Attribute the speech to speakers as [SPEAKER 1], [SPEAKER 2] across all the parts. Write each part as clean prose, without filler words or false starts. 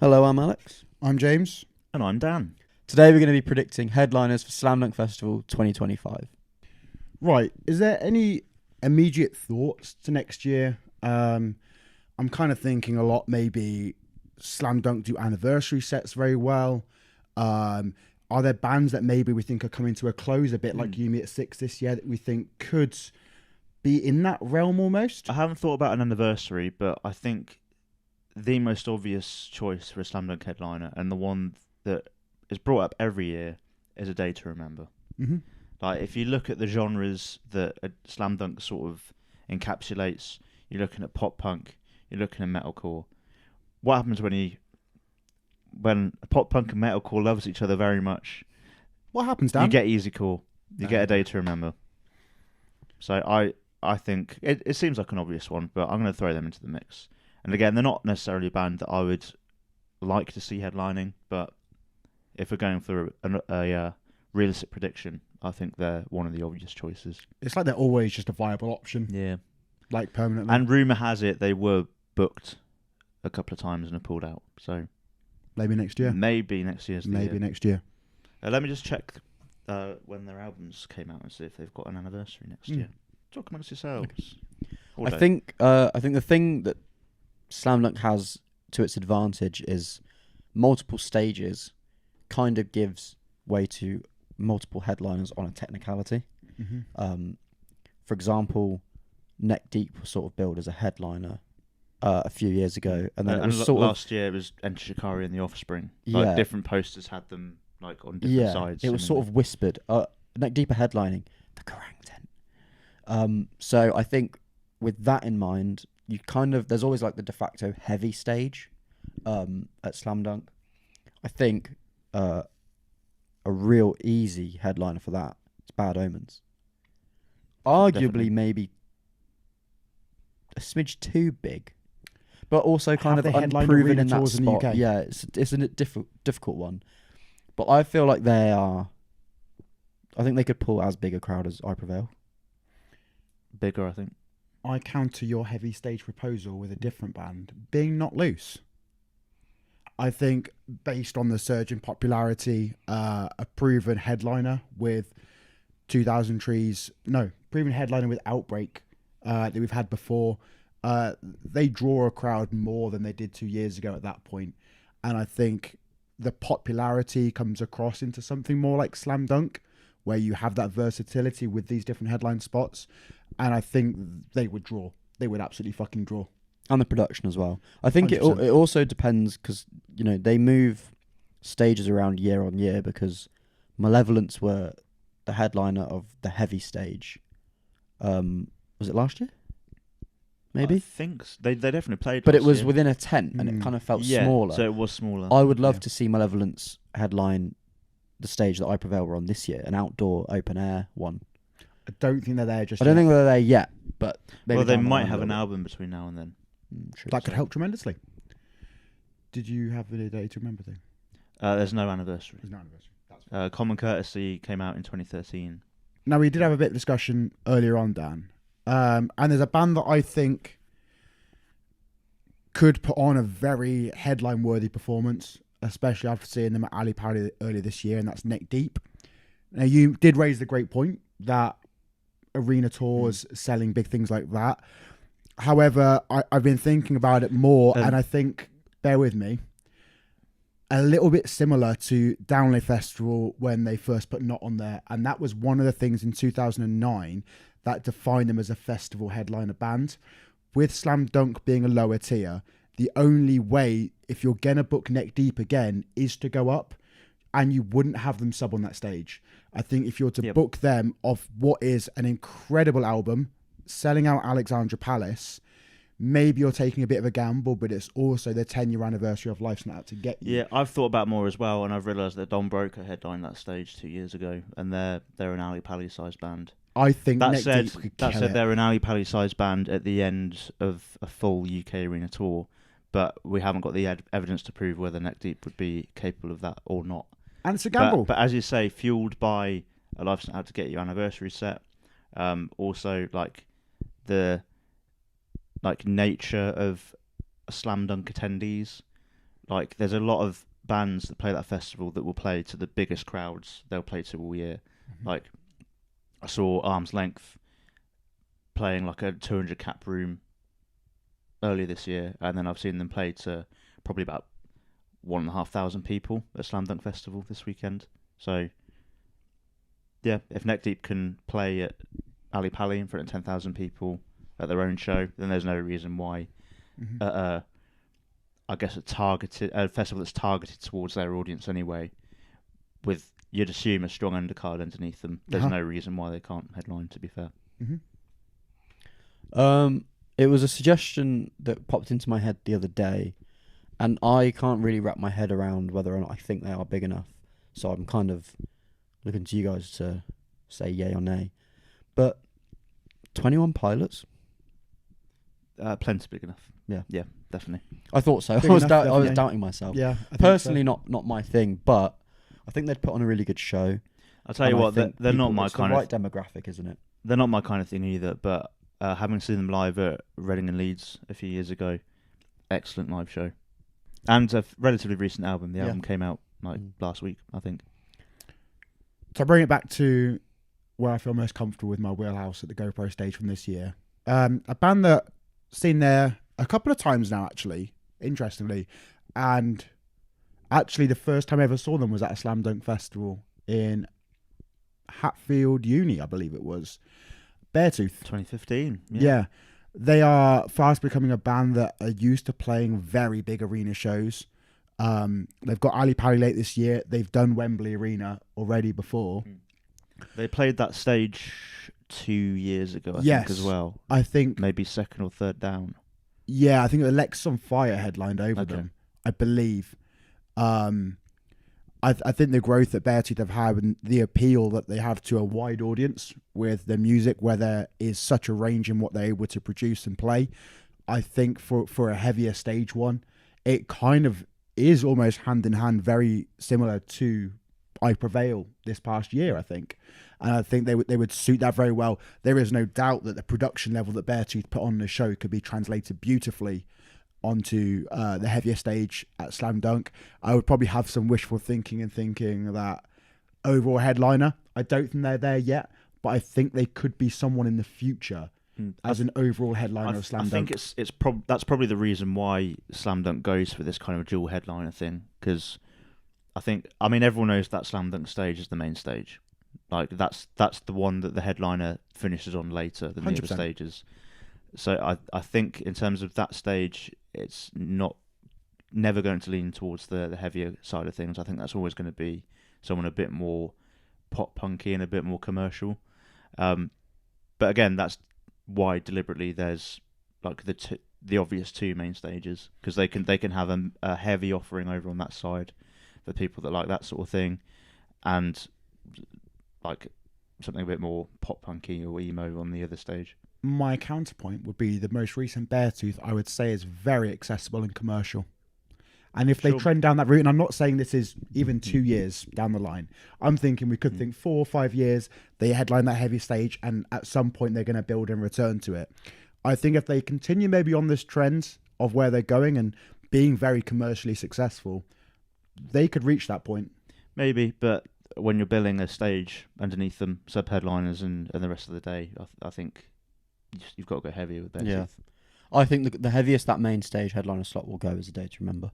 [SPEAKER 1] Hello, I'm Alex.
[SPEAKER 2] I'm James.
[SPEAKER 3] And I'm Dan.
[SPEAKER 1] Today we're going to be predicting headliners for Slam Dunk Festival 2025.
[SPEAKER 2] Right, is there any immediate thoughts to next year? I'm kind of thinking a lot. Maybe Slam Dunk do anniversary sets very well. Are there bands that maybe we think are coming to a close, a bit like Yumi at 6 this year, that we think could be in that realm almost?
[SPEAKER 3] I haven't thought about an anniversary, but I think the most obvious choice for a Slam Dunk headliner, and the one that is brought up every year, is A Day to Remember.
[SPEAKER 2] Mm-hmm.
[SPEAKER 3] Like, if you look at the genres that a Slam Dunk sort of encapsulates, you're looking at pop punk, you're looking at metalcore. What happens when pop punk and metalcore loves each other very much?
[SPEAKER 2] What happens, Dan?
[SPEAKER 3] You get easy core. You get A Day to Remember. So I think it seems like an obvious one, but I'm going to throw them into the mix. And again, they're not necessarily a band that I would like to see headlining, but if we're going for a realistic prediction, I think they're one of the obvious choices.
[SPEAKER 2] It's like they're always just a viable option,
[SPEAKER 3] Yeah.
[SPEAKER 2] like permanently.
[SPEAKER 3] And rumour has it they were booked a couple of times and have pulled out. So
[SPEAKER 2] maybe next year.
[SPEAKER 3] maybe next year's the
[SPEAKER 2] Maybe
[SPEAKER 3] year.
[SPEAKER 2] next year.
[SPEAKER 3] Let me just check when their albums came out and see if they've got an anniversary next year. Talk amongst yourselves. All
[SPEAKER 1] I
[SPEAKER 3] day.
[SPEAKER 1] think the thing that Slam Dunk has to its advantage is multiple stages kind of gives way to multiple headliners on a technicality.
[SPEAKER 2] Mm-hmm.
[SPEAKER 1] For example, Neck Deep was sort of billed as a headliner a few years ago, and then it was sort of
[SPEAKER 3] last year it was Enter Shikari and the Offspring.
[SPEAKER 1] Yeah.
[SPEAKER 3] Like, different posters had them like on different sides.
[SPEAKER 1] It was sort of whispered. Neck Deep are headlining the Kerrang tent. So I think with that in mind, you kind of there's always like the de facto heavy stage at Slam Dunk. I think a real easy headliner for that is Bad Omens. Arguably,
[SPEAKER 3] Definitely.
[SPEAKER 1] maybe a smidge too big, but also kind
[SPEAKER 2] Have
[SPEAKER 1] of
[SPEAKER 2] they headlined
[SPEAKER 1] unproven
[SPEAKER 2] arena
[SPEAKER 1] in that
[SPEAKER 2] tours in the
[SPEAKER 1] spot.
[SPEAKER 2] UK?
[SPEAKER 1] Yeah, it's a difficult one, but I feel like they are. I think they could pull as big a crowd as I Prevail.
[SPEAKER 3] bigger, I think.
[SPEAKER 2] I counter your heavy stage proposal with a different band, being Not Loose. I think, based on the surge in popularity, a proven headliner with 2,000 Trees, proven headliner with Outbreak that we've had before, they draw a crowd more than they did 2 years ago at that point. And I think the popularity comes across into something more like Slam Dunk, where you have that versatility with these different headline spots. And I think they would draw. They would absolutely fucking draw.
[SPEAKER 1] And the production as well. I think it
[SPEAKER 2] 100%.
[SPEAKER 1] also depends because they move stages around year on year because Malevolence were the headliner of the heavy stage. Was it last year? Maybe.
[SPEAKER 3] I think they definitely played.
[SPEAKER 1] But it
[SPEAKER 3] last
[SPEAKER 1] was
[SPEAKER 3] year.
[SPEAKER 1] within a tent and it kind of felt
[SPEAKER 3] Yeah,
[SPEAKER 1] smaller.
[SPEAKER 3] so it was smaller.
[SPEAKER 1] I would love
[SPEAKER 2] Yeah.
[SPEAKER 1] to see Malevolence headline the stage that I Prevail were on this year, an outdoor open air one.
[SPEAKER 2] I don't think they're there just
[SPEAKER 1] I don't
[SPEAKER 2] yet.
[SPEAKER 1] think they're there yet, but maybe
[SPEAKER 3] Well, they
[SPEAKER 1] down the
[SPEAKER 3] might
[SPEAKER 1] line a
[SPEAKER 3] have an
[SPEAKER 1] little
[SPEAKER 3] album between now and then.
[SPEAKER 1] bit. True.
[SPEAKER 2] That could
[SPEAKER 3] So-
[SPEAKER 2] help tremendously. Did you have the Day to Remember thing?
[SPEAKER 3] There's no anniversary.
[SPEAKER 2] There's no anniversary. That's fine.
[SPEAKER 3] Common Courtesy came out in 2013.
[SPEAKER 2] Now, we did have a bit of discussion earlier on, Dan. And there's a band that I think could put on a very headline-worthy performance, especially after seeing them at Ali Pali earlier this year, and that's Neck Deep. Now, you did raise the great point that arena tours, selling big things like that. However, I've been thinking about it more, and I think, bear with me, a little bit similar to Downley Festival when they first put Not on there, and that was one of the things in 2009 that defined them as a festival headliner band. With Slam Dunk being a lower tier, the only way, if you're going to book Neck Deep again, is to go up, and you wouldn't have them sub on that stage. I think if you're to book them off what is an incredible album, selling out Alexandra Palace, maybe you're taking a bit of a gamble, but it's also the 10-year anniversary of Life's Not Out to get you.
[SPEAKER 3] Yeah, I've thought about more as well, and I've realised that Don Broker headlined that stage 2 years ago, and they're an Ali Pali sized band.
[SPEAKER 2] I think
[SPEAKER 3] That
[SPEAKER 2] Neck
[SPEAKER 3] said,
[SPEAKER 2] Deep could kill it.
[SPEAKER 3] they're an Ali Pali sized band at the end of a full UK arena tour, but we haven't got the evidence to prove whether Neck Deep would be capable of that or not.
[SPEAKER 2] And it's a gamble.
[SPEAKER 3] But as you say, fueled by a Life's Not Out to Get You anniversary set, also like the nature of slam dunk attendees, like there's a lot of bands that play that festival that will play to the biggest crowds they'll play to all year. Like I saw Arm's Length playing like a 200 cap room earlier this year, and then I've seen them play to probably about 1,500 people at Slam Dunk Festival this weekend. So yeah, if Neck Deep can play at Ali Pali in front of 10,000 people at their own show, then there's no reason why I guess a festival that's targeted towards their audience anyway, with, you'd assume, a strong undercard underneath them, there's no reason why they can't headline, to be fair.
[SPEAKER 1] It was a suggestion that popped into my head the other day, and I can't really wrap my head around whether or not I think they are big enough. So I'm kind of looking to you guys to say yay or nay. But 21 Pilots?
[SPEAKER 3] Plenty big enough.
[SPEAKER 1] Yeah.
[SPEAKER 3] Yeah, definitely.
[SPEAKER 1] I thought so.
[SPEAKER 2] Big
[SPEAKER 1] I was
[SPEAKER 2] enough,
[SPEAKER 1] doubting myself.
[SPEAKER 2] Yeah, I think
[SPEAKER 1] Personally,
[SPEAKER 2] so.
[SPEAKER 1] not my thing, but I think they'd put on a really good show.
[SPEAKER 3] I'll tell you
[SPEAKER 1] And I
[SPEAKER 3] what,
[SPEAKER 1] think
[SPEAKER 3] they're not
[SPEAKER 1] people-
[SPEAKER 3] my
[SPEAKER 1] it's
[SPEAKER 3] kind
[SPEAKER 1] the
[SPEAKER 3] of...
[SPEAKER 1] right demographic, isn't it?
[SPEAKER 3] They're not my kind of thing either, but having seen them live at Reading and Leeds a few years ago, excellent live show. And a relatively recent album. The
[SPEAKER 1] Yeah.
[SPEAKER 3] album came out last week, I think.
[SPEAKER 2] So I bring it back to where I feel most comfortable with my wheelhouse at the GoPro stage from this year. A band that seen there a couple of times now, actually, interestingly. And actually the first time I ever saw them was at a Slam Dunk Festival in Hatfield Uni, I believe it was. Beartooth.
[SPEAKER 3] 2015.
[SPEAKER 2] Yeah. They are fast becoming a band that are used to playing very big arena shows. They've got Ali Pali late this year. They've done Wembley Arena already before.
[SPEAKER 3] They played that stage 2 years ago, I
[SPEAKER 2] Yes.
[SPEAKER 3] think, as well.
[SPEAKER 2] I think,
[SPEAKER 3] Maybe second or third down.
[SPEAKER 2] yeah, I think Alexis on Fire headlined over
[SPEAKER 3] Okay.
[SPEAKER 2] them, I believe. I think the growth that Beartooth have had and the appeal that they have to a wide audience with their music, where there is such a range in what they're able to produce and play, I think for a heavier stage one, it kind of is almost hand in hand, very similar to I Prevail this past year, I think. And I think they would suit that very well. There is no doubt that the production level that Beartooth put on the show could be translated beautifully onto the heavier stage at Slam Dunk. I would probably have some wishful thinking and thinking that overall headliner, I don't think they're there yet, but I think they could be someone in the future as an overall headliner of Slam
[SPEAKER 3] I
[SPEAKER 2] Dunk.
[SPEAKER 3] think that's probably the reason why Slam Dunk goes for this kind of dual headliner thing, because I mean everyone knows that Slam Dunk stage is the main stage. Like that's the one that the headliner finishes on later than the
[SPEAKER 2] 100%.
[SPEAKER 3] other stages. So I think in terms of that stage, it's never going to lean towards the heavier side of things. I think that's always going to be someone a bit more pop punky and a bit more commercial. But again, that's why deliberately there's like the obvious two main stages, because they can have a heavy offering over on that side for people that like that sort of thing, and like something a bit more pop punky or emo on the other stage.
[SPEAKER 2] My counterpoint would be the most recent Beartooth, I would say, is very accessible and commercial. And if they
[SPEAKER 3] Sure.
[SPEAKER 2] trend down that route, and I'm not saying this is even 2 years down the line, I'm thinking we could think 4 or 5 years, they headline that heavy stage, and at some point they're going to build and return to it. I think if they continue maybe on this trend of where they're going and being very commercially successful, they could reach that point.
[SPEAKER 3] Maybe, but when you're billing a stage underneath them, sub-headliners and the rest of the day, I think you've got to go heavier with Beartooth.
[SPEAKER 1] Yeah. I think the heaviest that main stage headliner slot will go is A Day to Remember.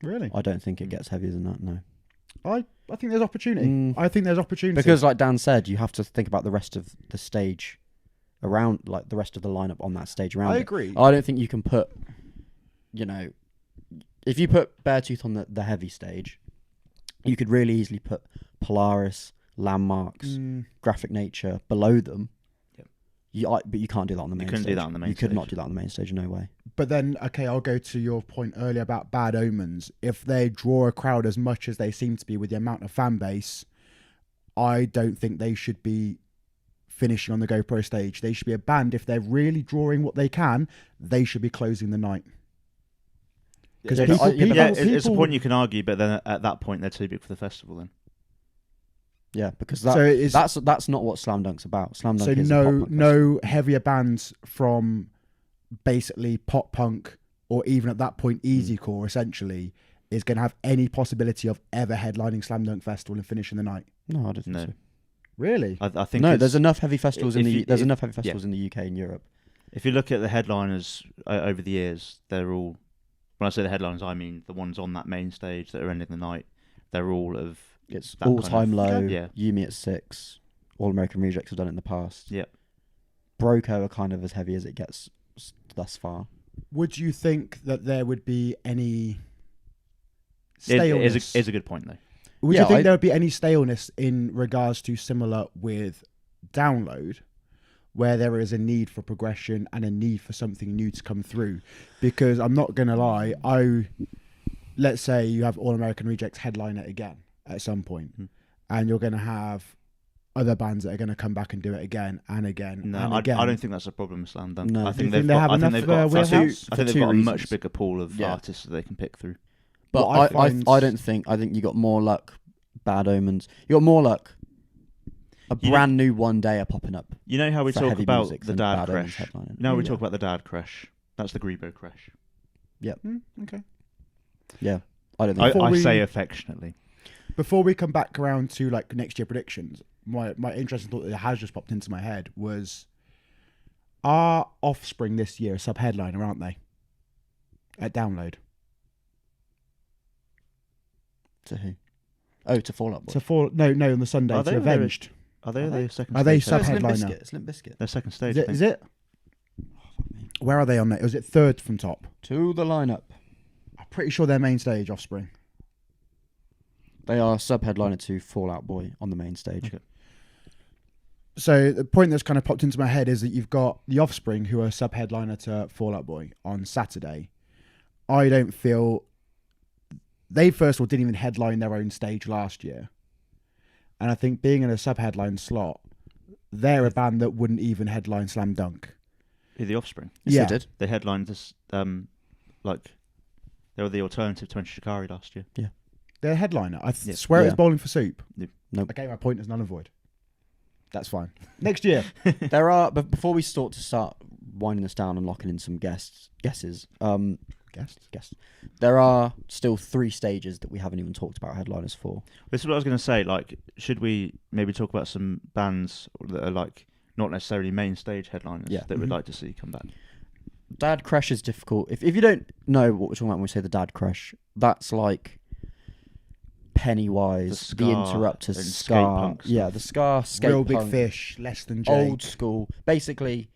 [SPEAKER 2] Really?
[SPEAKER 1] I don't think it gets heavier than that, no.
[SPEAKER 2] I think there's opportunity. I think there's opportunity.
[SPEAKER 1] Because like Dan said, you have to think about the rest of the stage around, like the rest of the lineup on that stage around
[SPEAKER 2] I
[SPEAKER 1] it.
[SPEAKER 2] agree.
[SPEAKER 1] I don't think you can put, if you put Beartooth on the heavy stage, you could really easily put Polaris, Landmarks, Graphic Nature below them.
[SPEAKER 3] Yep.
[SPEAKER 1] But you can't do that on the main stage.
[SPEAKER 3] couldn't do that on the main
[SPEAKER 1] You could
[SPEAKER 3] stage.
[SPEAKER 1] not do that on the main stage, no way.
[SPEAKER 2] But then, okay, I'll go to your point earlier about Bad Omens. If they draw a crowd as much as they seem to be with the amount of fan base, I don't think they should be finishing on the GoPro stage. They should be a band. If they're really drawing what they can, they should be closing the night. Because
[SPEAKER 1] Yeah,
[SPEAKER 3] it's a point you can argue, but then at that point they're too big for the festival. Then
[SPEAKER 1] Yeah, because that's not what Slam Dunk's about. Slam Dunk
[SPEAKER 2] so
[SPEAKER 1] is a pop punk festival.
[SPEAKER 2] no heavier bands from basically pop punk or even at that point, Easycore essentially is going to have any possibility of ever headlining Slam Dunk Festival and finishing the night?
[SPEAKER 1] No, I don't think
[SPEAKER 3] No.
[SPEAKER 1] so.
[SPEAKER 2] Really?
[SPEAKER 3] I think
[SPEAKER 1] No,
[SPEAKER 3] it's-
[SPEAKER 1] there's enough heavy festivals in
[SPEAKER 3] if
[SPEAKER 1] the
[SPEAKER 3] you-
[SPEAKER 1] there's
[SPEAKER 3] if-
[SPEAKER 1] enough heavy festivals in the UK and Europe.
[SPEAKER 3] If you look at the headliners over the years, they're all. When I say the headliners, I mean the ones on that main stage that are ending the night. They're all of.
[SPEAKER 1] It's
[SPEAKER 3] that
[SPEAKER 1] all
[SPEAKER 3] kind
[SPEAKER 1] time
[SPEAKER 3] of-
[SPEAKER 1] low.
[SPEAKER 3] Yeah.
[SPEAKER 1] Yumi at 6. All American Rejects have done it in the past.
[SPEAKER 3] Yeah.
[SPEAKER 1] Broco are kind of as heavy as it gets thus far.
[SPEAKER 2] Would you think that there would be any
[SPEAKER 3] It
[SPEAKER 2] staleness?
[SPEAKER 3] is a good point though.
[SPEAKER 2] Would
[SPEAKER 1] Yeah,
[SPEAKER 2] you think
[SPEAKER 1] I-
[SPEAKER 2] there would be any staleness in regards to similar with Download, where there is a need for progression and a need for something new to come through? Because I'm not going to lie, let's say you have All American Rejects headline it again at some point, and you're going to have other bands that are going to come back and do it again and again
[SPEAKER 3] No,
[SPEAKER 2] and
[SPEAKER 3] I
[SPEAKER 2] again.
[SPEAKER 3] don't think that's a problem with Slam Dunk.
[SPEAKER 1] No.
[SPEAKER 3] I
[SPEAKER 1] Do
[SPEAKER 3] think
[SPEAKER 2] you
[SPEAKER 3] they've
[SPEAKER 2] think they
[SPEAKER 3] got.
[SPEAKER 2] have
[SPEAKER 3] I think
[SPEAKER 2] enough
[SPEAKER 3] they've got.
[SPEAKER 2] wheelhouse?
[SPEAKER 3] I
[SPEAKER 1] For
[SPEAKER 3] think they've
[SPEAKER 1] two
[SPEAKER 3] got a much
[SPEAKER 1] reasons.
[SPEAKER 3] bigger pool of
[SPEAKER 1] Yeah.
[SPEAKER 3] artists that they can pick through.
[SPEAKER 1] But
[SPEAKER 2] What I
[SPEAKER 1] I
[SPEAKER 2] find-
[SPEAKER 1] I think you got more luck. Bad Omens. You got more luck. A
[SPEAKER 3] You know-
[SPEAKER 1] brand new one day are popping up.
[SPEAKER 3] You know how we
[SPEAKER 1] for
[SPEAKER 3] talk
[SPEAKER 1] heavy
[SPEAKER 3] about
[SPEAKER 1] music
[SPEAKER 3] the
[SPEAKER 1] than
[SPEAKER 3] Dad
[SPEAKER 1] Bad Omens
[SPEAKER 3] Crash.
[SPEAKER 1] headlining.
[SPEAKER 3] You know how we
[SPEAKER 2] Yeah.
[SPEAKER 3] talk about the Dad Crash. That's the Grebo Crash.
[SPEAKER 2] Okay.
[SPEAKER 1] Yeah, I don't
[SPEAKER 3] I,
[SPEAKER 1] think.
[SPEAKER 2] Before
[SPEAKER 3] I
[SPEAKER 2] we-
[SPEAKER 3] say affectionately.
[SPEAKER 2] Before we come back around to like next year predictions, my interesting thought that has just popped into my head was, are Offspring this year a sub headliner, aren't they? At Download.
[SPEAKER 1] To who? Oh, to Fall Out Boy.
[SPEAKER 2] No, on the Sunday
[SPEAKER 3] Are
[SPEAKER 2] to
[SPEAKER 3] they-
[SPEAKER 2] Avenged.
[SPEAKER 3] Are they the second?
[SPEAKER 2] Are they
[SPEAKER 3] stage headliner?
[SPEAKER 2] sub-
[SPEAKER 1] It's
[SPEAKER 2] headliner.
[SPEAKER 1] Limp Bizkit. It's Limp Bizkit.
[SPEAKER 3] They're second stage.
[SPEAKER 2] Is
[SPEAKER 3] I
[SPEAKER 2] it?
[SPEAKER 3] think.
[SPEAKER 2] Is it? Where are they on that? Was it third from top?
[SPEAKER 1] To the lineup.
[SPEAKER 2] I'm pretty sure they're main stage Offspring.
[SPEAKER 1] They are sub-headliner to Fall Out Boy on the main stage.
[SPEAKER 3] Okay.
[SPEAKER 2] So the point that's kind of popped into my head is that you've got the Offspring, who are sub headliner to Fall Out Boy on Saturday. I don't feel they first of all didn't even headline their own stage last year, and I think being in a sub headline slot, they're a band that wouldn't even headline Slam Dunk.
[SPEAKER 3] The Offspring.
[SPEAKER 1] Yes,
[SPEAKER 2] Yeah.
[SPEAKER 1] they did.
[SPEAKER 3] They headlined this. Like they were the alternative to Shikari last year.
[SPEAKER 2] They're a headliner. I
[SPEAKER 3] Yeah.
[SPEAKER 2] swear
[SPEAKER 1] Yeah.
[SPEAKER 2] it's Bowling for Soup.
[SPEAKER 1] Nope.
[SPEAKER 2] Okay, my point is null and void. That's fine. Next year.
[SPEAKER 1] There are, but before we start winding this down and locking in some guesses,
[SPEAKER 2] Guest.
[SPEAKER 1] there are still 3 stages that we haven't even talked about headliners for.
[SPEAKER 3] This is what I was going to say. Like, should we maybe talk about some bands that are like not necessarily main stage headliners
[SPEAKER 1] Yeah.
[SPEAKER 3] that we'd
[SPEAKER 2] Mhm.
[SPEAKER 3] like to see come back?
[SPEAKER 1] Dad Crash is difficult. If you don't know what we're talking about when we say the Dad Crash, that's like Pennywise, the
[SPEAKER 3] ska
[SPEAKER 1] Interrupters,
[SPEAKER 3] and skate
[SPEAKER 1] Ska,
[SPEAKER 3] punk
[SPEAKER 1] yeah,
[SPEAKER 3] stuff.
[SPEAKER 1] the Ska, skate
[SPEAKER 2] Real Big
[SPEAKER 1] punk,
[SPEAKER 2] Fish. Less Than Jake.
[SPEAKER 1] old school. Basically,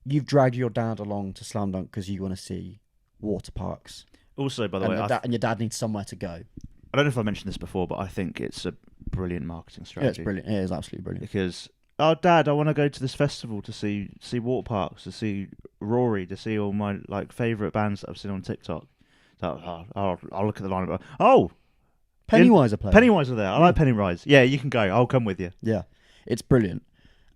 [SPEAKER 1] you've dragged your dad along to Slam Dunk because you want to see water parks,
[SPEAKER 3] Also, by the
[SPEAKER 1] and,
[SPEAKER 3] way,
[SPEAKER 1] and your dad needs somewhere to go.
[SPEAKER 3] I don't know if I mentioned this before, but I think it's a brilliant marketing
[SPEAKER 1] Yeah,
[SPEAKER 3] strategy.
[SPEAKER 1] it's brilliant. It is absolutely brilliant.
[SPEAKER 3] Because, oh, Dad, I want to go to this festival to see water parks, to see Rory, to see all my like favourite bands that I've seen on TikTok. So, I'll look at the lineup. Oh,
[SPEAKER 1] Pennywise are playing.
[SPEAKER 3] Pennywise are there. I like Pennywise. Yeah, you can go. I'll come with you.
[SPEAKER 1] Yeah, it's brilliant.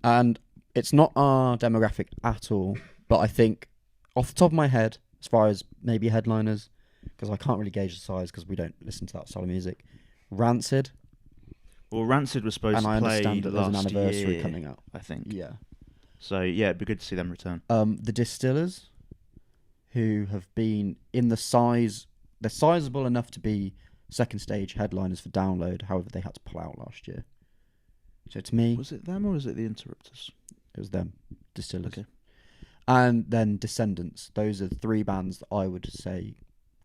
[SPEAKER 1] And it's not our demographic at all, but I think off the top of my head, as far as maybe headliners, because I can't really gauge the size because we don't listen to that style of music, Rancid,
[SPEAKER 3] Well, Rancid was supposed
[SPEAKER 1] and
[SPEAKER 3] to
[SPEAKER 1] I
[SPEAKER 3] play
[SPEAKER 1] understand that there's an
[SPEAKER 3] last
[SPEAKER 1] anniversary
[SPEAKER 3] year,
[SPEAKER 1] coming out.
[SPEAKER 3] I think.
[SPEAKER 1] Yeah.
[SPEAKER 3] So, yeah, it'd be good to see them return.
[SPEAKER 1] The Distillers, who have been in the size, they're sizable enough to be second stage headliners for Download, however they had to pull out last year. So to me,
[SPEAKER 3] Was it them or was it the Interrupters?
[SPEAKER 1] it was them, Distillers.
[SPEAKER 3] Okay.
[SPEAKER 1] And then Descendants. Those are 3 bands that I would say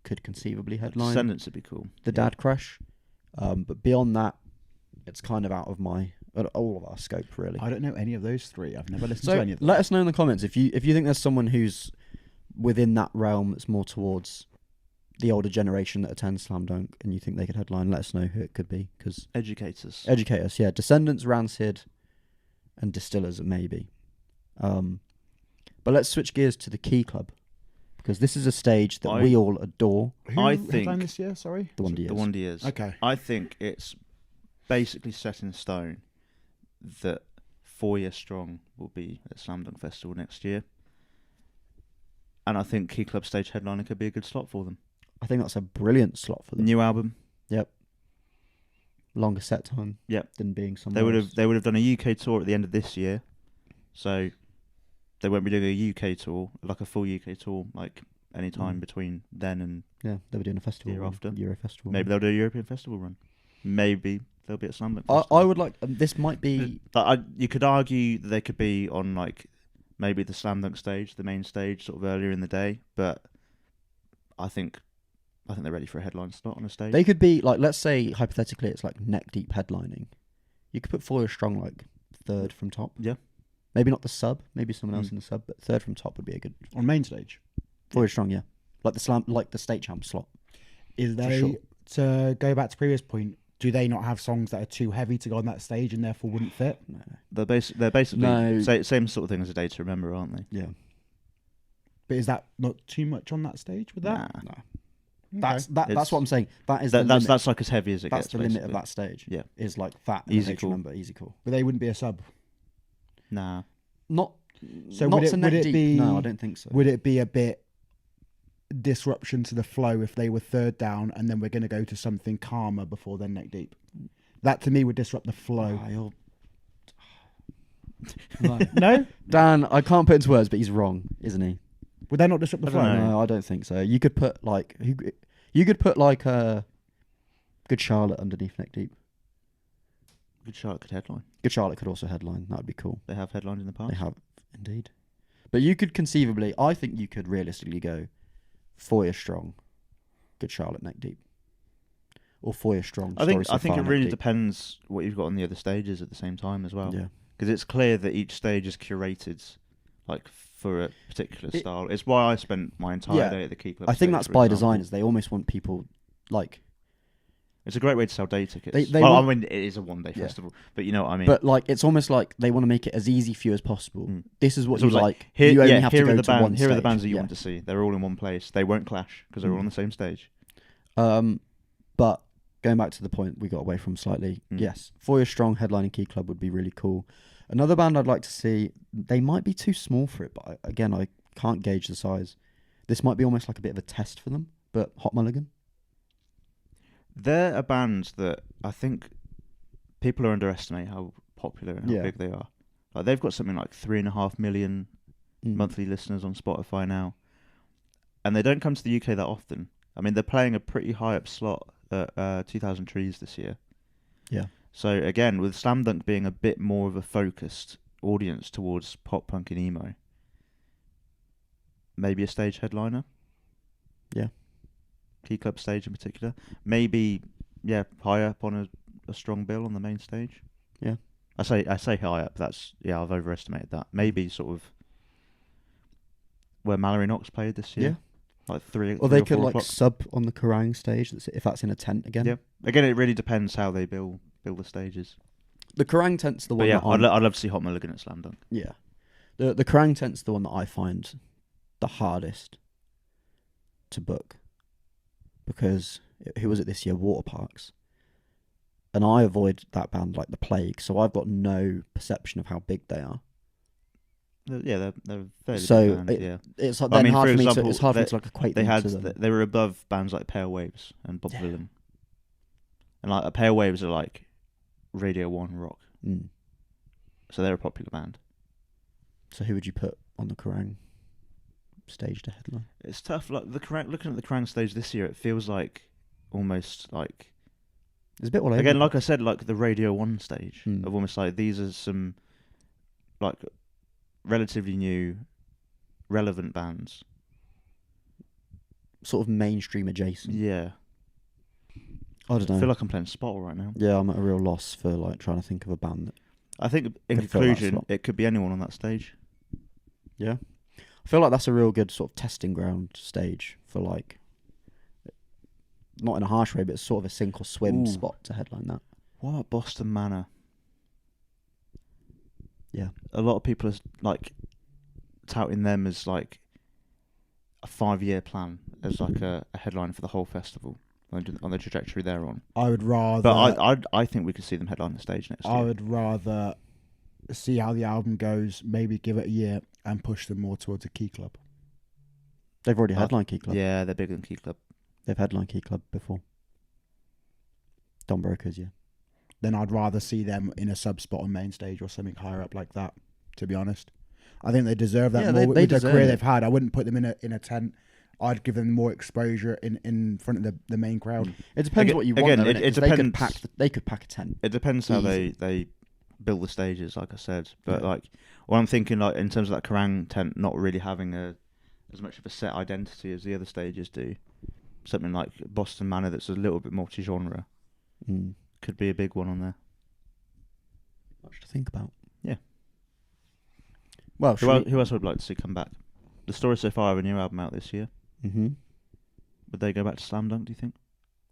[SPEAKER 1] could conceivably headline
[SPEAKER 3] Descendants would be cool.
[SPEAKER 1] the Dad Crash. But beyond that, it's kind of out of all of our scope, really.
[SPEAKER 2] I don't know any of those 3. I've never listened
[SPEAKER 1] So
[SPEAKER 2] to any of them.
[SPEAKER 1] let us know in the comments if you think there's someone who's within that realm that's more towards the older generation that attends Slam Dunk and you think they could headline. Let us know who it could be, because
[SPEAKER 3] Educators.
[SPEAKER 1] educate us. Yeah, Descendants, Rancid, and Distillers maybe. But let's switch gears to the Key Club, because this is a stage that we all adore.
[SPEAKER 2] Who
[SPEAKER 3] I
[SPEAKER 2] headlined
[SPEAKER 3] think-
[SPEAKER 2] this year? Sorry.
[SPEAKER 1] The Wonder
[SPEAKER 3] The
[SPEAKER 1] Years.
[SPEAKER 3] Wonder Years.
[SPEAKER 2] Okay.
[SPEAKER 3] I think it's basically set in stone that 4 Year Strong will be at Slam Dunk Festival next year. And I think Key Club stage headliner could be a good slot for them.
[SPEAKER 1] I think that's a brilliant slot for them.
[SPEAKER 3] New album.
[SPEAKER 1] Longer set time.
[SPEAKER 3] Yep.
[SPEAKER 1] Than being somewhere
[SPEAKER 3] They would have done a UK tour at the end of this year. So they won't be doing a UK tour, like a full UK tour, like any time between then and
[SPEAKER 1] Yeah, they'll be doing a festival.
[SPEAKER 3] Year
[SPEAKER 1] run,
[SPEAKER 3] after.
[SPEAKER 1] Euro festival.
[SPEAKER 3] maybe they'll do a European festival run. Maybe they'll be at Slam Dunk
[SPEAKER 1] I
[SPEAKER 3] Festival.
[SPEAKER 1] would like. This might be.
[SPEAKER 3] You could argue that they could be on like maybe the Slam Dunk stage, the main stage, sort of earlier in the day. But I think they're ready for a headline slot on a stage.
[SPEAKER 1] They could be like, let's say hypothetically, it's like neck deep headlining. You could put Foyer Strong like third from top.
[SPEAKER 3] Yeah.
[SPEAKER 1] Maybe not the sub. Maybe someone else in the sub, but third from top would be a good.
[SPEAKER 2] On main stage.
[SPEAKER 1] Foyer Strong, yeah. Like the state champ slot.
[SPEAKER 2] Is they,
[SPEAKER 1] sure.
[SPEAKER 2] to go back to previous point, do they not have songs that are too heavy to go on that stage and therefore wouldn't fit?
[SPEAKER 1] No.
[SPEAKER 3] They're basically
[SPEAKER 1] No.
[SPEAKER 3] same sort of thing as A Day to Remember, aren't they?
[SPEAKER 1] Yeah.
[SPEAKER 2] But is that not too much on that stage with that?
[SPEAKER 3] Nah.
[SPEAKER 1] No. That's what I'm saying. That is
[SPEAKER 3] That's like as heavy as it
[SPEAKER 1] that's
[SPEAKER 3] gets.
[SPEAKER 1] the limit
[SPEAKER 3] basically.
[SPEAKER 1] of that stage.
[SPEAKER 3] Yeah.
[SPEAKER 1] Is like that.
[SPEAKER 3] Easy
[SPEAKER 1] Cool.
[SPEAKER 3] Cool.
[SPEAKER 1] Remember, easy cool.
[SPEAKER 2] But they wouldn't be a sub.
[SPEAKER 3] Nah.
[SPEAKER 1] Not.
[SPEAKER 2] So
[SPEAKER 1] not
[SPEAKER 2] would
[SPEAKER 1] to
[SPEAKER 2] it-
[SPEAKER 1] neck
[SPEAKER 2] would it
[SPEAKER 1] deep.
[SPEAKER 2] be-
[SPEAKER 1] No, I don't think so.
[SPEAKER 2] Would it be a bit disruption to the flow if they were third down and then we're going to go to something calmer before then neck deep? That to me would disrupt the flow.
[SPEAKER 1] Ah, No.
[SPEAKER 2] No?
[SPEAKER 1] Dan, I can't put into words, but he's wrong, isn't he?
[SPEAKER 2] Would that not disrupt the
[SPEAKER 3] I don't
[SPEAKER 2] flow?
[SPEAKER 3] know.
[SPEAKER 1] No, I don't think so. You could put like a Good Charlotte underneath neck deep.
[SPEAKER 3] Good Charlotte could headline.
[SPEAKER 1] Good Charlotte could also headline. That would be cool.
[SPEAKER 3] They have headlined in the past.
[SPEAKER 1] They have indeed. But you could conceivably, I think you could realistically go Foyer Strong, Good Charlotte neck deep, or Foyer Strong.
[SPEAKER 3] I think
[SPEAKER 1] Story So
[SPEAKER 3] it
[SPEAKER 1] Far, neck
[SPEAKER 3] really
[SPEAKER 1] deep.
[SPEAKER 3] depends what you've got on the other stages at the same time as well.
[SPEAKER 1] Yeah.
[SPEAKER 3] Because it's clear that each stage is curated, like for a particular style. It's why I spent my entire day at the Key Club.
[SPEAKER 1] I think
[SPEAKER 3] stage,
[SPEAKER 1] that's
[SPEAKER 3] for
[SPEAKER 1] by
[SPEAKER 3] example.
[SPEAKER 1] design. Is they almost want people like,
[SPEAKER 3] It's a great way to sell day tickets.
[SPEAKER 1] They
[SPEAKER 3] well,
[SPEAKER 1] want-
[SPEAKER 3] I mean, it is a one-day
[SPEAKER 1] Yeah.
[SPEAKER 3] festival, but you know what I mean.
[SPEAKER 1] but like it's almost like they want to make it as easy for you as possible.
[SPEAKER 3] Mm.
[SPEAKER 1] This is what
[SPEAKER 3] It's
[SPEAKER 1] you
[SPEAKER 3] almost
[SPEAKER 1] like.
[SPEAKER 3] here,
[SPEAKER 1] you only have
[SPEAKER 3] here
[SPEAKER 1] to
[SPEAKER 3] are
[SPEAKER 1] go
[SPEAKER 3] the
[SPEAKER 1] to one
[SPEAKER 3] Here are the
[SPEAKER 1] stage.
[SPEAKER 3] bands that you
[SPEAKER 1] Yeah.
[SPEAKER 3] want to see. They're all in one place. They won't clash because they're all on the same stage.
[SPEAKER 1] But going back to the point we got away from slightly, yes, Foyer Strong headlining Key Club would be really cool. Another band I'd like to see, they might be too small for it, but I can't gauge the size. This might be almost like a bit of a test for them, but Hot Mulligan.
[SPEAKER 3] They're a band that I think people are underestimate how popular and how
[SPEAKER 1] Yeah.
[SPEAKER 3] big they are. Like they've got something like 3.5 million monthly listeners on Spotify now, and they don't come to the UK that often. I mean, they're playing a pretty high up slot at 2000 Trees this year.
[SPEAKER 1] Yeah.
[SPEAKER 3] So again, with Slam Dunk being a bit more of a focused audience towards pop punk and emo, maybe a stage headliner.
[SPEAKER 1] Yeah.
[SPEAKER 3] Key Club stage in particular. Maybe, yeah, high up on a strong bill on the main stage.
[SPEAKER 1] Yeah.
[SPEAKER 3] I say high up. That's I've overestimated that. Maybe sort of where Mallory Knox played this year.
[SPEAKER 1] Yeah.
[SPEAKER 3] Like three.
[SPEAKER 1] Or they could like sub on the Kerrang stage if that's in a tent again.
[SPEAKER 3] Yeah. Again, it really depends how they build the stages.
[SPEAKER 1] The Kerrang tent's the
[SPEAKER 3] But
[SPEAKER 1] one
[SPEAKER 3] yeah,
[SPEAKER 1] that
[SPEAKER 3] I'd love to see Hot Mulligan at Slam Dunk.
[SPEAKER 1] yeah. The Kerrang tent's the one that I find the hardest to book. Because who was it this year? Water Parks. And I avoid that band like the plague, so I've got no perception of how big they are.
[SPEAKER 3] They're fairly
[SPEAKER 1] So
[SPEAKER 3] big band, yeah.
[SPEAKER 1] It's like
[SPEAKER 3] I
[SPEAKER 1] then
[SPEAKER 3] mean,
[SPEAKER 1] hard
[SPEAKER 3] for
[SPEAKER 1] for me to
[SPEAKER 3] example,
[SPEAKER 1] it's hard for me to like equate
[SPEAKER 3] They
[SPEAKER 1] them
[SPEAKER 3] had
[SPEAKER 1] to them.
[SPEAKER 3] they were above bands like Pale Waves and Bob
[SPEAKER 1] Yeah.
[SPEAKER 3] Dylan, and like Pale Waves are like Radio 1 rock, so they're a popular band.
[SPEAKER 1] So who would you put on the Kerrang stage to headline?
[SPEAKER 3] It's tough. Like looking at the Kerrang stage this year, it feels like almost like
[SPEAKER 1] There's a bit all over.
[SPEAKER 3] again, like I said, like the Radio 1 stage
[SPEAKER 1] Mm.
[SPEAKER 3] of almost like these are some like relatively new, relevant bands.
[SPEAKER 1] Sort of mainstream adjacent.
[SPEAKER 3] Yeah,
[SPEAKER 1] I don't
[SPEAKER 3] I
[SPEAKER 1] know.
[SPEAKER 3] feel like I'm playing Spot right now.
[SPEAKER 1] Yeah, I'm at a real loss for like trying to think of a band that.
[SPEAKER 3] I think in
[SPEAKER 1] Could fill that
[SPEAKER 3] conclusion,
[SPEAKER 1] slot.
[SPEAKER 3] it could be anyone on that stage.
[SPEAKER 1] Yeah, I feel like that's a real good sort of testing ground stage for like. Not in a harsh way, but it's sort of a sink or swim
[SPEAKER 3] Ooh.
[SPEAKER 1] spot to headline that.
[SPEAKER 3] What about Boston Manor?
[SPEAKER 1] Yeah.
[SPEAKER 3] A lot of people are like touting them as like a 5-year plan, as like a headline for the whole festival on the trajectory they're on.
[SPEAKER 2] I would rather.
[SPEAKER 3] But I think we could see them headline the stage next
[SPEAKER 2] I
[SPEAKER 3] year.
[SPEAKER 2] would rather see how the album goes, maybe give it a year and push them more towards a Key Club.
[SPEAKER 1] They've already headlined Key Club.
[SPEAKER 3] Yeah, they're bigger than Key Club.
[SPEAKER 1] They've headlined Key Club before. Don Brokers, yeah.
[SPEAKER 2] Then I'd rather see them in a sub spot on main stage or something higher up like that, to be honest. I think they deserve that
[SPEAKER 1] Yeah,
[SPEAKER 2] more
[SPEAKER 1] they
[SPEAKER 2] with the
[SPEAKER 1] deserve
[SPEAKER 2] career
[SPEAKER 1] it.
[SPEAKER 2] they've had. I wouldn't put them in a tent. I'd give them more exposure in front of the main crowd.
[SPEAKER 1] It depends what you want.
[SPEAKER 3] Again,
[SPEAKER 1] Though,
[SPEAKER 3] it
[SPEAKER 1] innit? 'Cause
[SPEAKER 3] depends.
[SPEAKER 1] They could pack a tent.
[SPEAKER 3] It depends how
[SPEAKER 1] Easy.
[SPEAKER 3] they build the stages, like I said. But
[SPEAKER 1] Yeah.
[SPEAKER 3] like, what I'm thinking, like in terms of that Kerrang tent not really having as much of a set identity as the other stages do, something like Boston Manor that's a little bit multi-genre could be a big one on there.
[SPEAKER 1] Much to think about.
[SPEAKER 3] Yeah.
[SPEAKER 1] Well,
[SPEAKER 3] Who else would like to see come back? The Story So Far have a new album out this year.
[SPEAKER 1] Mm-hmm.
[SPEAKER 3] Would they go back to Slam Dunk, do you think?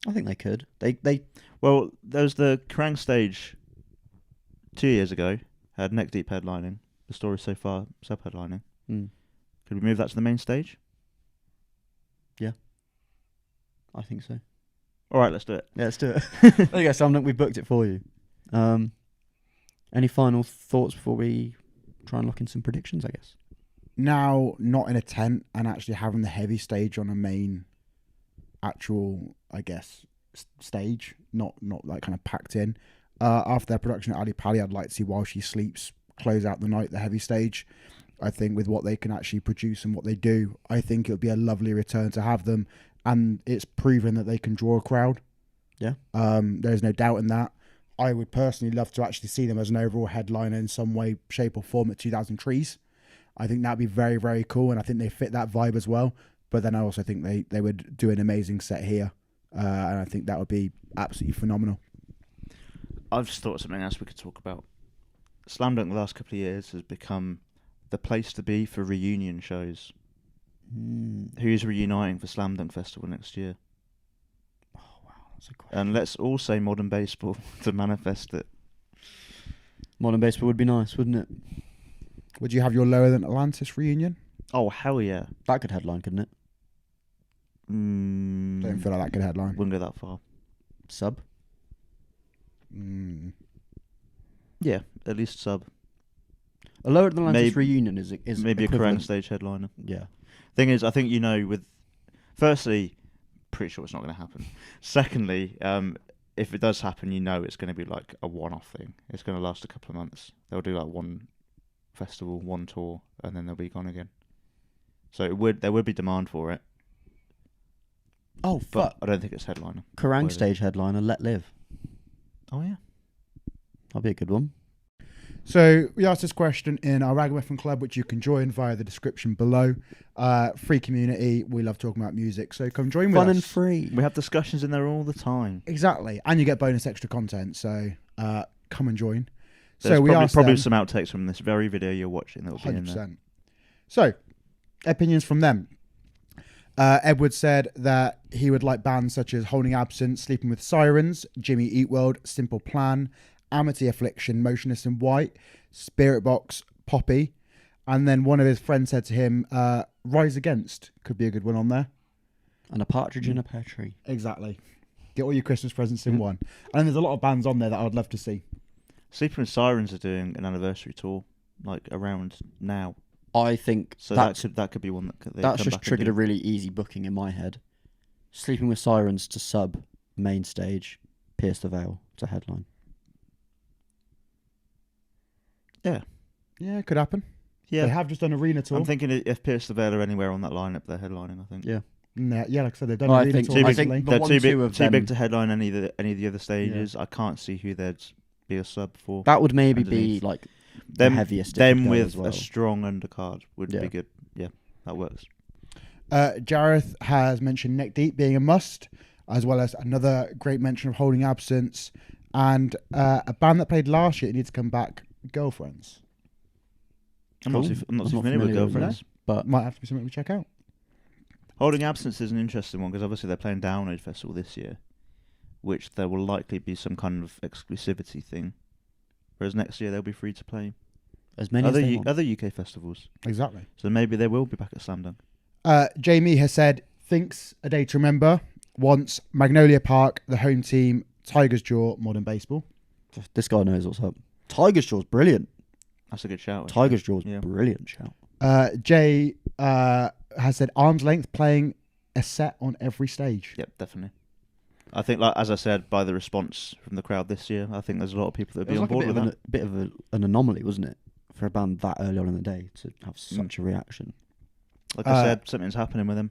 [SPEAKER 1] I think they could. They
[SPEAKER 3] Well, there was the Kerrang stage 2 years ago, had Neck Deep headlining, The Story So Far sub-headlining. Could we move that to the main stage?
[SPEAKER 1] I think so.
[SPEAKER 3] All right, let's do it.
[SPEAKER 1] Yeah, let's do it. There you go, Sam. We booked it for you. Any final thoughts before we try and lock in some predictions? I guess.
[SPEAKER 2] Now, not in a tent and actually having the heavy stage on a main, actual, I guess, stage, not like kind of packed in. After their production at Ali Pali, I'd like to see While She Sleeps close out the night, the heavy stage. I think with what they can actually produce and what they do, I think it would be a lovely return to have them. And it's proven that they can draw a crowd.
[SPEAKER 1] Yeah.
[SPEAKER 2] There's no doubt in that. I would personally love to actually see them as an overall headliner in some way, shape or form at 2000 Trees. I think that'd be very, very cool. And I think they fit that vibe as well. But then I also think they would do an amazing set here. And I think that would be absolutely phenomenal.
[SPEAKER 3] I've just thought of something else we could talk about. Slam Dunk the last couple of years has become the place to be for reunion shows. Who's reuniting for Slam Dunk Festival next year?
[SPEAKER 1] Oh wow, that's a question.
[SPEAKER 3] And let's all say Modern Baseball to manifest it.
[SPEAKER 1] Modern Baseball would be nice, wouldn't it?
[SPEAKER 2] Would you have your Lower Than Atlantis reunion?
[SPEAKER 3] Oh, hell yeah.
[SPEAKER 1] That could headline, couldn't it?
[SPEAKER 2] Don't feel like that could headline.
[SPEAKER 3] Wouldn't go that far.
[SPEAKER 1] Sub.
[SPEAKER 3] Yeah, at least sub.
[SPEAKER 1] A Lower Than Atlantis reunion is
[SPEAKER 3] maybe a
[SPEAKER 1] equivalent.
[SPEAKER 3] Kerrang stage headliner.
[SPEAKER 1] Yeah.
[SPEAKER 3] Thing is, I think with. Firstly, pretty sure it's not going to happen. Secondly, if it does happen, it's going to be like a one-off thing. It's going to last a couple of months. They'll do like one festival, one tour, and then they'll be gone again. So there would be demand for it.
[SPEAKER 1] Oh
[SPEAKER 3] But
[SPEAKER 1] fuck!
[SPEAKER 3] I don't think it's headliner.
[SPEAKER 1] Kerrang stage headliner, Let Live.
[SPEAKER 3] Oh yeah.
[SPEAKER 1] That'll be a good one.
[SPEAKER 2] So we asked this question in our Ragamuffin Club, which you can join via the description below. Free community. We love talking about music, so come join with us.
[SPEAKER 1] Fun and free.
[SPEAKER 3] We have discussions in there all the time.
[SPEAKER 2] Exactly, and you get bonus extra content. So come and join.
[SPEAKER 3] There's
[SPEAKER 2] so we asked
[SPEAKER 3] probably
[SPEAKER 2] them,
[SPEAKER 3] some outtakes from this very video you're watching that will be in there.
[SPEAKER 2] 100%. So opinions from them. Edward said that he would like bands such as Holding Absence, Sleeping with Sirens, Jimmy Eat World, Simple Plan, Amity Affliction, Motionless in White, Spirit Box, Poppy. And then one of his friends said to him, Rise Against could be a good one on there.
[SPEAKER 1] And a partridge in a pear tree.
[SPEAKER 2] Exactly. Get all your Christmas presents in one. And there's a lot of bands on there that I'd love to see.
[SPEAKER 3] Sleeping with Sirens are doing an anniversary tour, like around now.
[SPEAKER 1] I think
[SPEAKER 3] So that could be one that
[SPEAKER 1] that's just triggered a really easy booking in my head. Sleeping with Sirens to sub main stage, Pierce the Veil to headline.
[SPEAKER 3] Yeah,
[SPEAKER 2] it could happen.
[SPEAKER 3] yeah.
[SPEAKER 2] They have just done arena tour.
[SPEAKER 3] I'm thinking if Pierce the Veil are anywhere on that lineup, they're headlining. I think.
[SPEAKER 1] Yeah.
[SPEAKER 2] Yeah, like I said, they've done
[SPEAKER 1] Well, I
[SPEAKER 2] arena
[SPEAKER 1] think
[SPEAKER 2] tour
[SPEAKER 1] too big-
[SPEAKER 2] recently.
[SPEAKER 1] the
[SPEAKER 3] They're
[SPEAKER 1] one,
[SPEAKER 3] too
[SPEAKER 1] two of them-
[SPEAKER 3] big to headline any of the other stages. I can't see who they'd be a sub for.
[SPEAKER 1] That would maybe
[SPEAKER 3] underneath.
[SPEAKER 1] be like
[SPEAKER 3] them
[SPEAKER 1] the heaviest. it
[SPEAKER 3] them
[SPEAKER 1] could go
[SPEAKER 3] with
[SPEAKER 1] as well.
[SPEAKER 3] a strong undercard would
[SPEAKER 1] Yeah.
[SPEAKER 3] be good. Yeah, that works.
[SPEAKER 2] Jareth has mentioned Neck Deep being a must, as well as another great mention of Holding Absence, and a band that played last year that needs to come back, Girlfriends.
[SPEAKER 3] I'm
[SPEAKER 1] Cool.
[SPEAKER 3] not too
[SPEAKER 1] I'm not
[SPEAKER 3] familiar with
[SPEAKER 1] familiar with
[SPEAKER 3] Girlfriends.
[SPEAKER 1] But
[SPEAKER 2] Might have to be something we check out.
[SPEAKER 3] Holding Absence is an interesting one because obviously they're playing Download Festival this year, which there will likely be some kind of exclusivity thing. Whereas next year they'll be free to play
[SPEAKER 1] as many as they want.
[SPEAKER 3] other UK festivals.
[SPEAKER 2] Exactly.
[SPEAKER 3] So maybe they will be back at Slam Dunk.
[SPEAKER 2] Jamie has said, thinks A Day to Remember, wants Magnolia Park, the home team, Tiger's Jaw, Modern Baseball.
[SPEAKER 1] This guy knows what's up. Tiger's Jaw's brilliant.
[SPEAKER 3] That's a good shout.
[SPEAKER 1] Tiger's Jaw's
[SPEAKER 3] Yeah.
[SPEAKER 1] brilliant shout.
[SPEAKER 2] Jay has said Arm's Length playing a set on every stage.
[SPEAKER 3] Yep, definitely. I think, like as I said, by the response from the crowd this year, I think there's a lot of people that would
[SPEAKER 1] It
[SPEAKER 3] be
[SPEAKER 1] was
[SPEAKER 3] on
[SPEAKER 1] like
[SPEAKER 3] board with that.
[SPEAKER 1] a bit of an anomaly, wasn't it, for a band that early on in the day to have such a reaction.
[SPEAKER 3] Like I said, something's happening with him.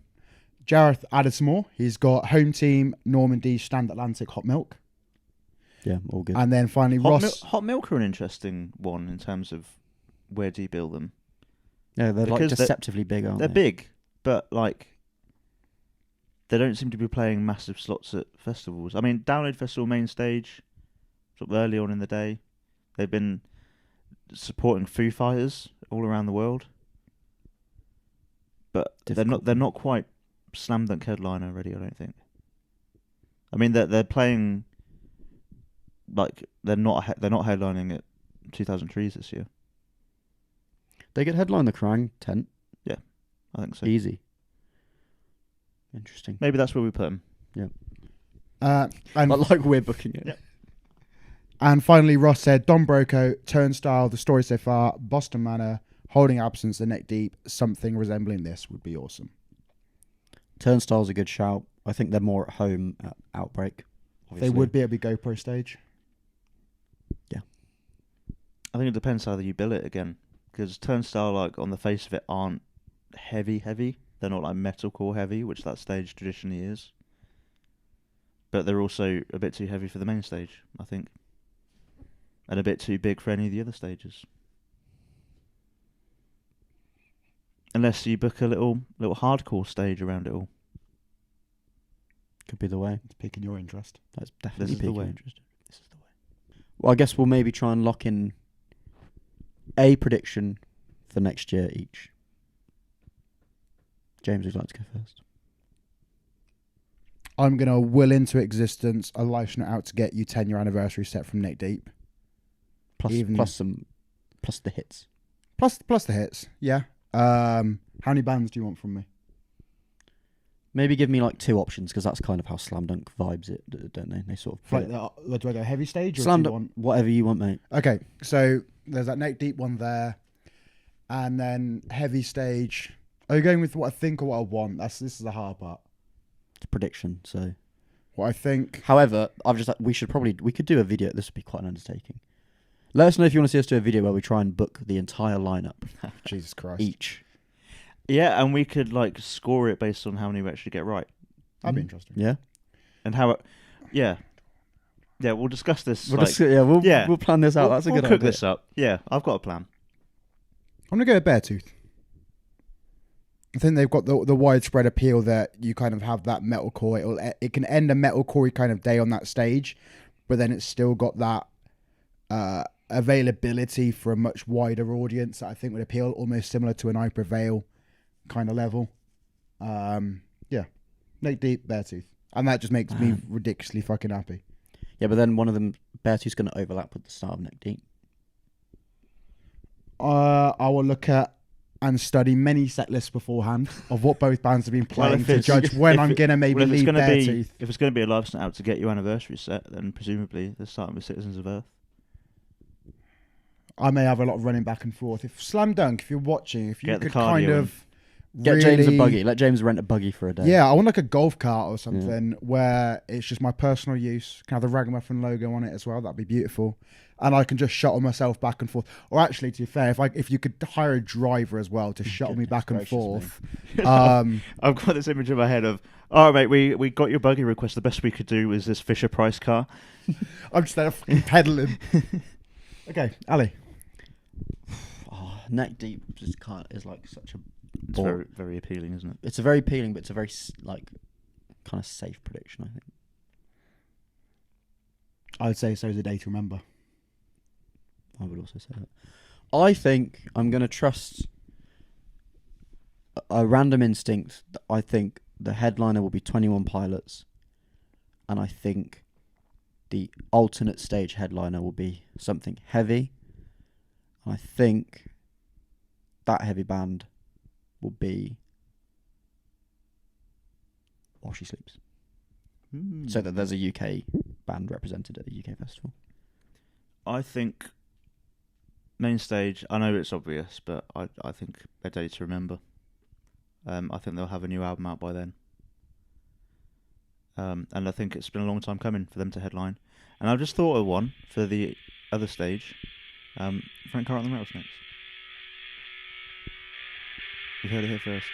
[SPEAKER 2] Jareth added some more. He's got home team, Normandy, Stand Atlantic, Hot Milk.
[SPEAKER 1] Yeah, all good.
[SPEAKER 2] And then finally Ross.
[SPEAKER 3] Hot Milk are an interesting one in terms of where do you build them?
[SPEAKER 1] Yeah, they're like
[SPEAKER 3] because
[SPEAKER 1] deceptively big, aren't
[SPEAKER 3] They're
[SPEAKER 1] they?
[SPEAKER 3] big, but like they don't seem to be playing massive slots at festivals. I mean, Download Festival main stage, sort of early on in the day, they've been supporting Foo Fighters all around the world, but
[SPEAKER 1] Difficult.
[SPEAKER 3] they're not quite slam dunk headliner ready. I don't think. I mean, they're playing like they're not headlining at 2000 Trees this year.
[SPEAKER 1] They could headline the Kerrang tent.
[SPEAKER 3] I think so.
[SPEAKER 1] Easy. Interesting.
[SPEAKER 3] Maybe that's where we put them.
[SPEAKER 2] And
[SPEAKER 1] But like we're booking it.
[SPEAKER 3] Yep.
[SPEAKER 2] And finally, Ross said Don Broco, Turnstile, The Story So Far, Boston Manor, Holding Absence, The Neck Deep, something resembling this would be awesome.
[SPEAKER 1] Turnstile's a good shout. I think they're more at home at Outbreak.
[SPEAKER 2] They would be at the GoPro stage.
[SPEAKER 3] I think it depends how you bill it again, because Turnstile, like on the face of it, aren't heavy. They're not like metalcore heavy, which that stage traditionally is. But they're also a bit too heavy for the main stage, I think, and a bit too big for any of the other stages. Unless you book a little hardcore stage around it all.
[SPEAKER 1] Could be the way.
[SPEAKER 2] It's piquing your interest.
[SPEAKER 1] That's
[SPEAKER 3] This
[SPEAKER 1] definitely
[SPEAKER 3] is the
[SPEAKER 1] piquing
[SPEAKER 3] way.
[SPEAKER 1] interest. This is the way. Well, I guess we'll maybe try and lock in a prediction for next year each. James, would you like to go first?
[SPEAKER 2] I'm going to will into existence a live shout out to get you 10-year anniversary set from Neck Deep.
[SPEAKER 1] Plus the hits.
[SPEAKER 2] Plus the hits, yeah. How many bands do you want from me?
[SPEAKER 1] Maybe give me like two options, because that's kind of how Slam Dunk vibes it, don't they? They sort of
[SPEAKER 2] Like, do I go heavy stage or
[SPEAKER 1] Slam
[SPEAKER 2] do you
[SPEAKER 1] Dunk,
[SPEAKER 2] want...
[SPEAKER 1] whatever you want, mate.
[SPEAKER 2] Okay, so there's that Neck Deep one there, and then heavy stage. Are you going with what I think or what I want? This is the hard part.
[SPEAKER 1] It's a prediction, so.
[SPEAKER 2] What I think.
[SPEAKER 1] However, we could do a video. This would be quite an undertaking. Let us know if you want to see us do a video where we try and book the entire lineup
[SPEAKER 2] Jesus Christ.
[SPEAKER 1] each.
[SPEAKER 3] Yeah, and we could like score it based on how many we actually get right,
[SPEAKER 2] That'd be interesting.
[SPEAKER 1] Yeah.
[SPEAKER 3] and how. Yeah, we'll discuss this.
[SPEAKER 1] We'll plan this out. That's a
[SPEAKER 3] we'll
[SPEAKER 1] good
[SPEAKER 3] cook
[SPEAKER 1] idea.
[SPEAKER 3] this up. Yeah, I've got a plan.
[SPEAKER 2] I'm going to go with Beartooth. I think they've got the widespread appeal that you kind of have that metalcore. It can end a metalcore kind of day on that stage, but then it's still got that availability for a much wider audience that I think would appeal, almost similar to an I Prevail kind of level. Neck Deep, Beartooth. And that just makes me ridiculously fucking happy.
[SPEAKER 1] Yeah, but then one of them, Beartooth's going to overlap with the start of Neck Deep.
[SPEAKER 2] I will look at and study many set lists beforehand of what both bands have been playing to judge when I'm going to maybe leave Beartooth.
[SPEAKER 3] If it's going to be a live snap out to get your anniversary set, then presumably they're starting with Citizens of Earth.
[SPEAKER 2] I may have a lot of running back and forth. If Slam Dunk, if you're watching, if you
[SPEAKER 3] Get the
[SPEAKER 2] could kind
[SPEAKER 3] cardio
[SPEAKER 2] of
[SPEAKER 1] Get James a buggy. Let James rent a buggy for a day.
[SPEAKER 2] Yeah, I want like a golf cart or something where it's just my personal use. Can have the Ragamuffin logo on it as well. That'd be beautiful. And I can just shuttle myself back and forth. Or actually, to be fair, if you could hire a driver as well to shuttle me back and
[SPEAKER 1] gracious
[SPEAKER 2] forth.
[SPEAKER 3] I've got this image in my head of, all right, mate, we got your buggy request. The best we could do was this Fisher Price car.
[SPEAKER 2] I'm just there fucking pedaling. Okay, Ali.
[SPEAKER 1] Neck Deep just is like such a.
[SPEAKER 3] It's very, very appealing, isn't it?
[SPEAKER 1] It's a very appealing, but it's a very like kind of safe prediction, I think.
[SPEAKER 2] I would say so is a day to remember.
[SPEAKER 1] I would also say that. I think I'm going to trust a random instinct. I think the headliner will be 21 Pilots, and I think the alternate stage headliner will be something heavy. I think that heavy band will be While She Sleeps. So that there's a UK band represented at the UK festival.
[SPEAKER 3] I think main stage, I know it's obvious, but I think A Day to Remember. I think they'll have a new album out by then. And I think it's been a long time coming for them to headline. And I've just thought of one for the other stage. Frank Carter and the Rattlesnakes. You heard it here first.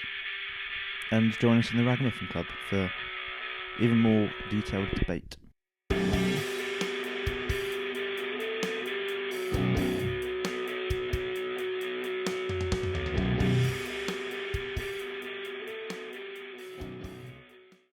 [SPEAKER 3] and join us in the Ragamuffin Club for even more detailed debate.